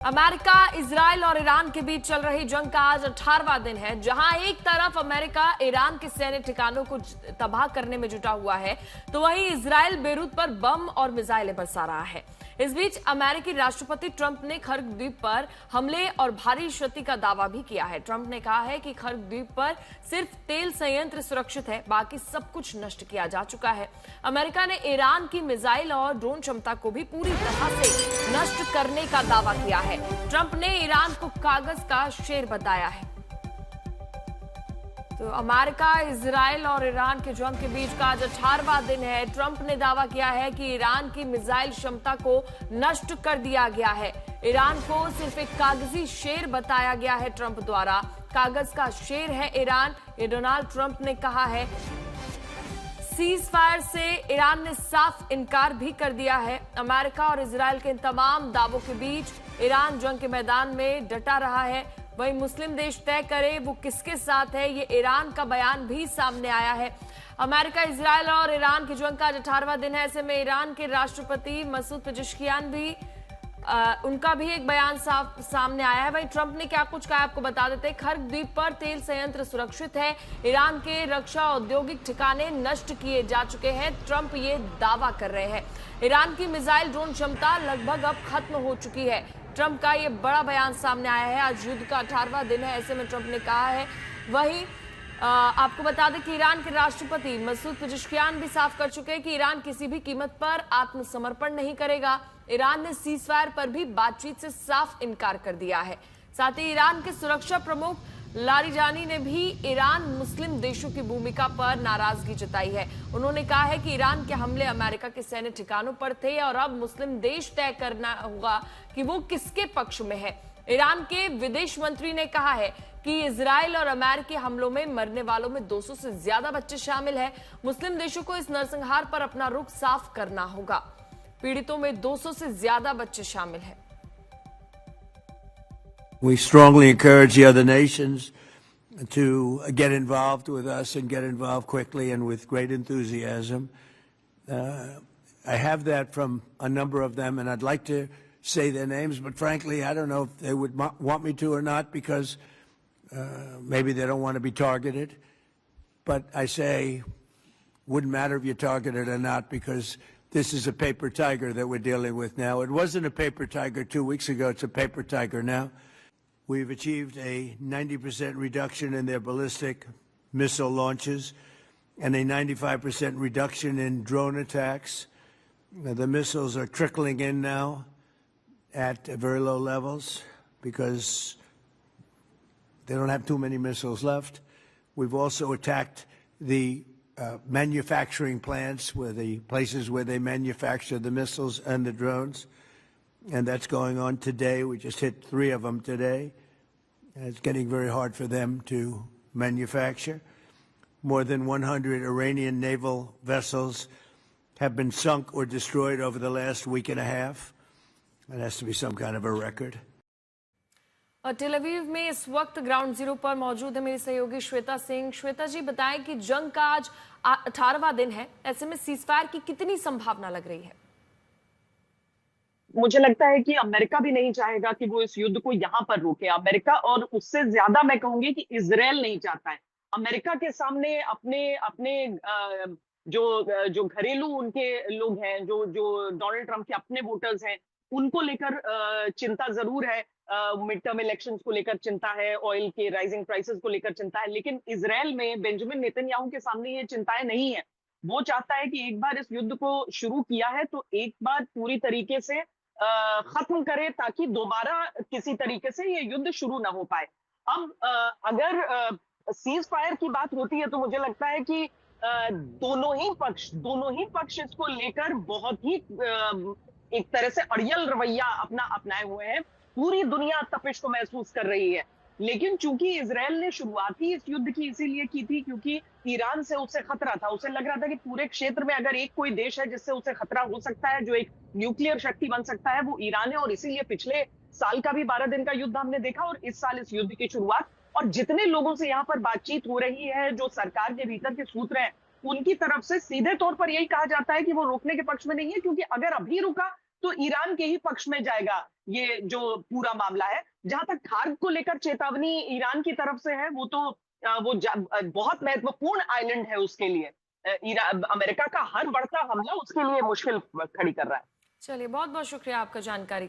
America, Israel और Iran के बीच चल रही जंग का आज 18वां दिन है, जहां एक तरफ अमेरिका ईरान के सैन्य ठिकानों को तबाह करने में जुटा हुआ है, तो वहीं इजराइल बेरूत पर बम और मिसाइलें बरसा रहा है। इस बीच अमेरिकी राष्ट्रपति ट्रंप ने खर्ग द्वीप पर हमले और भारी क्षति का दावा भी किया है। ट्रंप ने कहा है कि खर्ग द्वीप पर सिर्फ तेल संयंत्र सुरक्षित है, बाकी सब कुछ नष्ट किया जा चुका है। अमेरिका ने ईरान की मिसाइल और ड्रोन क्षमता को भी पूरी तरह से नष्ट करने का दावा किया है। ट्रंप ने ईरान को कागज का शेर बताया है। तो अमेरिका, इजराइल और ईरान के जंग के बीच का आज 18वां दिन है। ट्रंप ने दावा किया है कि ईरान की मिसाइल क्षमता को नष्ट कर दिया गया है। ईरान को सिर्फ एक कागजी शेर बताया गया है ट्रंप द्वारा। कागज का शेर है ईरान, ये डोनाल्ड ट्रंप ने कहा है। सीज फायर से ईरान ने साफ इनकार भी कर दिया है। अमेरिका और इजराइल के इन तमाम दावों के बीच ईरान जंग के मैदान में डटा रहा है। वहीं मुस्लिम देश तय करे वो किसके साथ है, ये ईरान का बयान भी सामने आया है। अमेरिका, इजराइल और ईरान की जंग का आज 18वां दिन है। ऐसे में ईरान के राष्ट्रपति मसूद पेजेश्कियान भी उनका भी एक बयान सामने आया है। वहीं ट्रंप ने क्या कुछ कहा आपको बता देते हैं। खर्ग द्वीप पर तेल संयंत्र सुरक्षित है, ईरान के रक्षा औद्योगिक ठिकाने नष्ट किए जा चुके हैं, ट्रंप ये दावा कर रहे हैं। ईरान की मिसाइल ड्रोन क्षमता लगभग अब खत्म हो चुकी है। ट्रंप का ये बड़ा बयान सामने आया है। आज युद्ध का 18वां दिन है, ऐसे में ट्रंप ने कहा है। वहीं आपको बता दें कि ईरान के राष्ट्रपति मसूद पेजेश्कियान भी साफ कर चुके हैं कि ईरान किसी भी कीमत पर आत्मसमर्पण नहीं करेगा। ईरान ने सीज फायर पर भी बातचीत से साफ इनकार कर दिया है। साथ ही ईरान के सुरक्षा प्रमुख लारिजानी ने भी ईरान मुस्लिम देशों की भूमिका पर नाराजगी जताई है। उन्होंने कहा है कि ईरान के हमले अमेरिका के सैन्य ठिकानों पर थे और अब मुस्लिम देश तय करना होगा कि वो किसके पक्ष में है। ईरान के विदेश मंत्री ने कहा है कि इजराइल और अमेरिकी हमलों में मरने वालों में 200 से ज्यादा बच्चे शामिल हैं। मुस्लिम देशों को इस नरसंहार पर अपना रुख साफ करना होगा। पीड़ितों में 200 से ज्यादा बच्चे शामिल हैं। We strongly encourage the other nations to get involved with us and get involved quickly and with great enthusiasm. I have that from a number of them, and I'd like to say their names, but frankly, I don't know if they would want me to or not, because maybe they don't want to be targeted. But I say, wouldn't matter if you're targeted or not, because this is a paper tiger that we're dealing with now. It wasn't a paper tiger 2 weeks ago. It's a paper tiger now. We've achieved a 90% reduction in their ballistic missile launches and a 95% reduction in drone attacks. The missiles are trickling in now at very low levels because they don't have too many missiles left. We've also attacked the manufacturing plants, where the places where they manufacture the missiles and the drones. And that's going on today. We just hit 3 of them today. And it's getting very hard for them to manufacture. More than 100 Iranian naval vessels have been sunk or destroyed over the last week and a half. That has to be some kind of a record. और Tel Aviv में इस वक्त ground zero पर मौजूद है मेरी सहयोगी श्वेता सिंह। श्वेता जी, बताएं कि जंग का आज 18वां दिन है, ऐसे में सीजफायर की कितनी संभावना लग रही है? मुझे लगता है कि अमेरिका भी नहीं चाहेगा कि वो इस युद्ध को यहाँ पर रोके। अमेरिका, और उससे ज्यादा मैं कहूंगी कि इजराइल नहीं चाहता है। अमेरिका के सामने अपने अपने जो घरेलू उनके लोग हैं, जो डोनाल्ड ट्रंप के अपने वोटर्स हैं, उनको लेकर चिंता जरूर है। मिड टर्म इलेक्शंस को लेकर चिंता है, ऑयल के राइजिंग प्राइसेस को लेकर चिंता है। लेकिन इजराइल में बेंजामिन नेतन्याहू के सामने ये चिंताएं नहीं है। वो चाहता है कि एक बार इस युद्ध को शुरू किया है तो एक बार पूरी तरीके से खत्म करे, ताकि दोबारा किसी तरीके से ये युद्ध शुरू ना हो पाए। अब अगर सीज फायर की बात होती है तो मुझे लगता है कि दोनों ही पक्ष इसको लेकर बहुत ही एक तरह से अड़ियल रवैया अपनाए हुए हैं। पूरी दुनिया तपिश को महसूस कर रही है। लेकिन चूंकि इजराइल ने शुरुआत ही इस युद्ध की इसीलिए की थी क्योंकि ईरान से उसे खतरा था। उसे लग रहा था कि पूरे क्षेत्र में अगर एक कोई देश है जिससे उसे खतरा हो सकता है, जो एक न्यूक्लियर शक्ति बन सकता है, वो ईरान है। और इसीलिए पिछले साल का भी 12 दिन का युद्ध हमने देखा, और इस साल इस युद्ध की शुरुआत। और जितने लोगों से यहाँ पर बातचीत हो रही है, जो सरकार के भीतर के सूत्र हैं, उनकी तरफ से सीधे तौर पर यही कहा जाता है कि वो रोकने के पक्ष में नहीं है, क्योंकि अगर अभी रुका तो ईरान के ही पक्ष में जाएगा ये जो पूरा मामला है। जहां तक खार्ग को लेकर चेतावनी ईरान की तरफ से है, वो तो बहुत महत्वपूर्ण आइलैंड है उसके लिए। अमेरिका का हर बढ़ता हमला उसके लिए मुश्किल खड़ी कर रहा है। चलिए, बहुत बहुत शुक्रिया आपका जानकारी के लिए।